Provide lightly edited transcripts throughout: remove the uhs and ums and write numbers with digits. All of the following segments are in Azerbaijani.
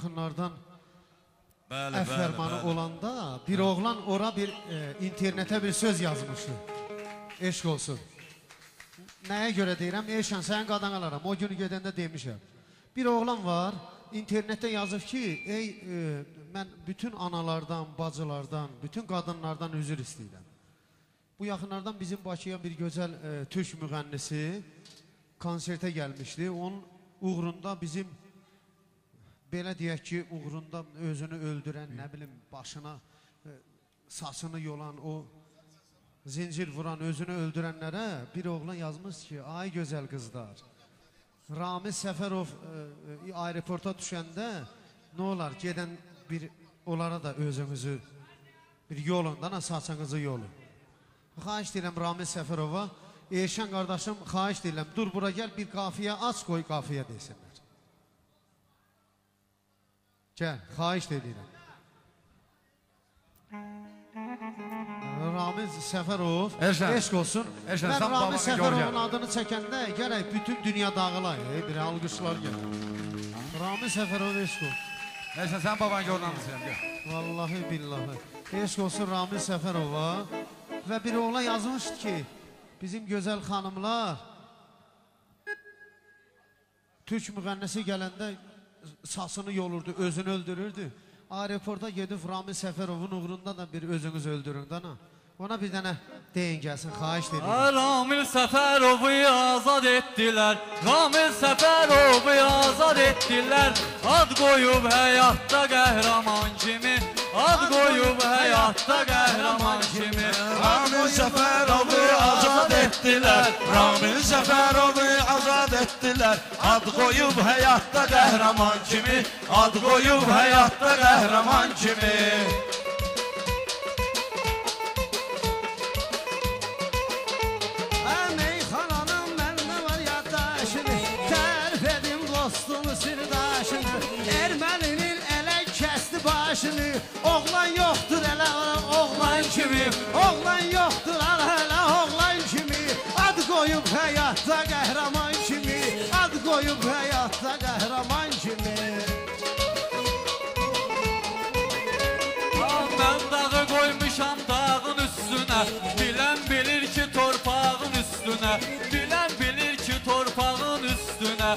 yaxınlardan əf fərmanı olanda bir oğlan ora bir internetə bir söz yazmışdı. Eşq olsun. Nəyə görə deyirəm? Eşən, sənin qadan alaram. O günü gedəndə demişəm. Bir oğlan var, internetdə yazıb ki, mən bütün analardan, bacılardan, bütün qadınlardan üzr istəyirəm. Bu yaxınlardan bizim Bakıya bir gözəl türk müğənnisi konsertə gəlmişdi. Onun uğrunda bizim, belə deyək ki, uğrunda özünü öldürən, nə bilim, başına saçını yolan, o zincir vuran, özünü öldürənlərə bir oğlan yazmış ki, ay gözəl qızlar, Ramiz Səfərov aeroporta düşəndə nə olar, gedən bir onlara da özünüzü bir yolundan saçınızı yolu. Xahiş deyirəm Ramiz Səfərova, Eşən qardaşım, xahiş deyirəm, dur bura gəl, bir qafiyə aç qoy, qafiyə desinlər. Gəl, xahiş deyirəm. Ramiz Səfərov, eşq olsun. Mən Ramiz Səfərovun adını çəkəndə gərək bütün dünya dağılay, bir alqışlar gəlir. Ramiz Səfərov, eşq olsun. Eşən, sən babanı görünəmsən, gəl. Vallahi billahi. Eşq olsun Ramiz Səfərova. Və bir oğlan yazmışdı ki, bizim gözəl xanımlar türk müğənnisi gələndə saçını yolurdu, özünü öldürürdü. Aeroporta gedib Ramiz Səfərovun uğrunda da bir özünüz öldürün. Ona bir dənə deyin gəlsin, xahiş edin. Ramiz Səfərovu azad etdilər, Ramiz Səfərovu azad etdilər. Ad qoyub həyatda qəhrəman kimi, ad qoyub həyatda qəhrəman kimi. Ramiz Səfərovu azad etdilər, Ramiz Səfərovu azad etdilər. Ad qoyub həyatda qəhrəman kimi, ad qoyub həyatda qəhrəman kimi. Erməninin ələ kəsdi başını, oğlan yoxdur elə oğlan kimi, oğlan yoxdur elə oğlan kimi. Ad qoyub həyatda qəhrəman kimi, ad qoyub həyatda qəhrəman kimi. Mən dağı qoymuşam dağın üstünə, bilən bilir ki torpağın üstünə, bilən bilir ki torpağın üstünə.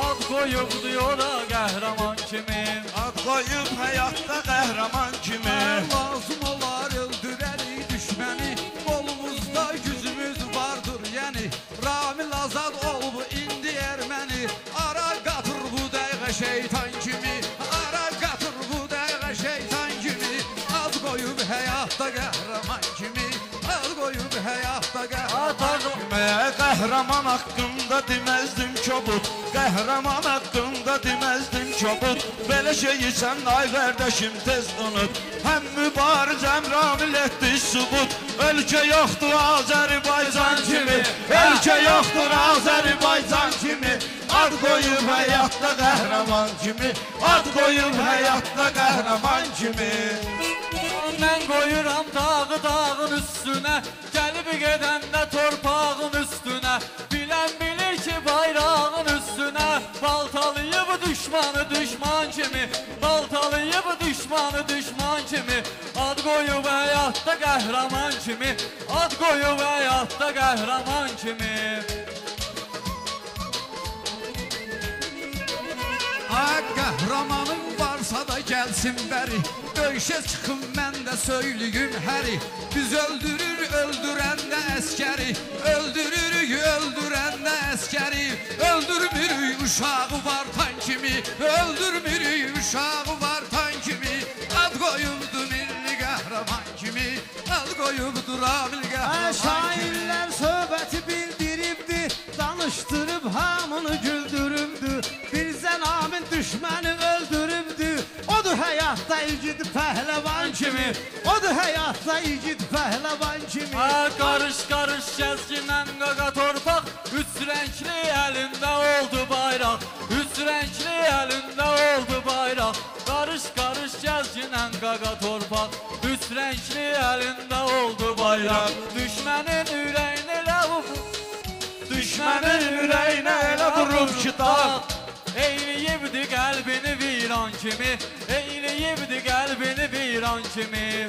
Ad qoyub diyor da qəhrəman kimi, ad qoyub həyatda qəhrəman kimi. Lazım olar öldürərik düşməni, qolumuzda gücümüz vardır yəni. Ramil azad olub indi erməni, ara qatır bu dəqiqə şeytan kimi, ara qatır bu dəqiqə şeytan kimi. Ad qoyub həyatda qəhrəman kimi, ad qoyub həyatda qəhrəman kimi. Qəhrəman haqqında deməzdim kobud, qəhrəman haqqında deməzdim kobud. Belə şeyi sən ay qardaşım tez unut, həm mübarizəm Ramil etdi subut. Ölkə yoxdur Azərbaycan kimi, ölkə yoxdur Azərbaycan kimi. Ad qoyub həyatda qəhrəman kimi, ad qoyub həyatda qəhrəman kimi. Mən qoyuram dağı dağın üstünə, gəlib gedəndə torpağın üstünə. Bilən bilir ki bayrağın üstünə, baltalayıb düşmanı düşman kimi, baltalayıb düşmanı düşman kimi. Ad qoyub həyatda qəhrəman kimi, ad qoyub həyatda qəhrəman kimi. Qəhrəmanım varsa da gəlsin bəri, döyüşə çıxın mən də söylüyüm həri. Biz öldürür öldürəndə əskəri, öldürürük öldürəndə əskəri. Öldürmürük uşağı vartan kimi, öldürmürük uşağı vartan kimi. Ad qoyubdu milli qəhrəman kimi, ad qoyubdu Ramil qəhrəman kimi. Şairlər söhbəti bildiribdi, danışdırıb hamını güldürübdü. Bir zənamin düşməni öldürübdü, odur həyatda igid pəhləvan kimi, odur həyatda igid pəhləvan kimi. Qarış qarış gəzginən qaqa torpaq, üç rəngli əlində oldu bayraq, üç rəngli əlində oldu bayraq. Qarış qarış gəzginən qaqa torpaq, üç rəngli əlində oldu bayraq. Düşmənin ürəyinə elə vurub, düşmənin ürəyinə elə vurub ki dağ, eyləyib Eyləyibdi qəlbini viran kimi, eyləyibdi qəlbini viran kimi.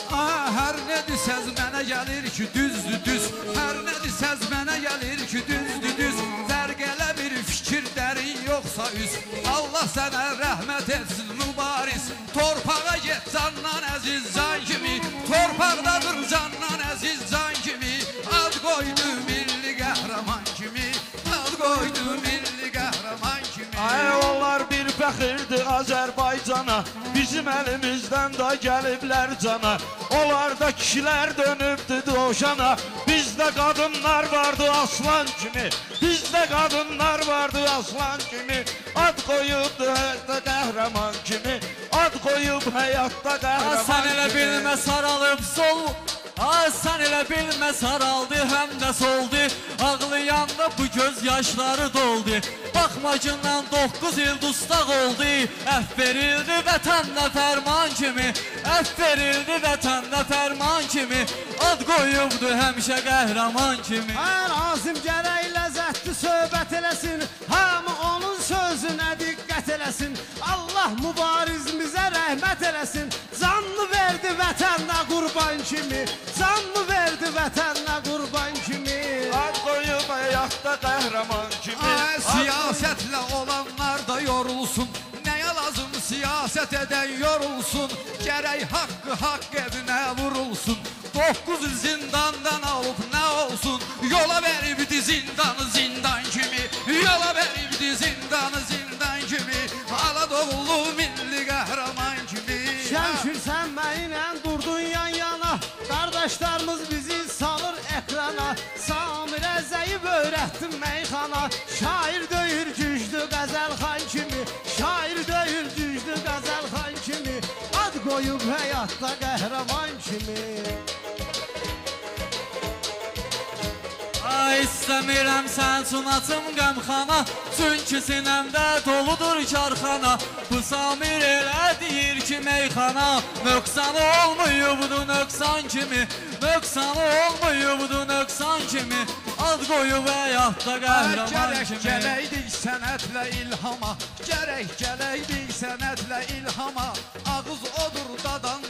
Hər nə desəz mənə gəlir ki, düzdür düz. Hər nə desəz mənə gəlir ki, düzdür düz. Zərgələ bir fikir dərin yoxsa üz. Allah sənə rəhmət etsin mübariz. Torpağa get candan əziz can kimi, torpaqdadır candan əziz can kimi. Ad qoydu milli qəhrəman kimi, ad qoydu milli qəhrəman kimi. Ay onlar bir fəxirdir Azərbaycana, bizim əlimizdən də gəliblər cana. Onlarda kişilər dönübdü dovşana, bizdə qadınlar vardı aslan kimi, bizdə qadınlar vardı aslan kimi. Ad qoyubdu həyatda qəhrəman kimi, ad qoyub həyatda qəhrəman kimi. Sən elə bilmə saralıb sol, sən elə bilmə saraldı həm də soldu. Ağlayanda bu göz yaşları doldu. Baxmacından 9 il dustaq oldu. Əff verildi vətənlə fərman kimi, əff verildi vətənlə fərman kimi. Ad qoyubdu həmişə qəhrəman kimi. Hər azim gərək ləzzətli söhbət eləsin, hamı onun sözünə diqqət eləsin. Allah mübarizimizə rəhmət eləsin. Canlı verdi vətənlə qurban kimi, canlı verdi vətənlə qurban kimi. Ad qoyub həyatda qəhrəman kimi. Siyasətlə olanlar da yorulsun. Nəyə lazım siyasət edən yorulsun. Gərək haqqı haqq evinə vurulsun. 9 il zindandan alıb nə olsun. Yola veribdi zindanı zindan kimi, yola veribdi zindanı zindan kimi. Aladoğlu milli qəhrəman kimi. Şəmşirsən mənimlə durdun yan yana, qardaşlarımız bizi salır ekrana. Samirə zəyib öyrətdim meyxana, şair döyür güclü qəzəlxan kimi, şair döyür güclü qəzəlxan kimi. Ad qoyub həyatda qəhrəman kimi. Ay istəmirəm sən sunatım qəmxana, çünki sinəmdə doludur karxana. Bu Samir elə deyir ki meyxana, nöqsanı olmayıbdı nöqsan kimi, nöqsanı olmayıbdı nöqsan kimi. Ad qoyub həyatda qəhrəman kimi. Gərək sənətlə ilhama, gərək sənətlə ilhama. Ağız odur dadan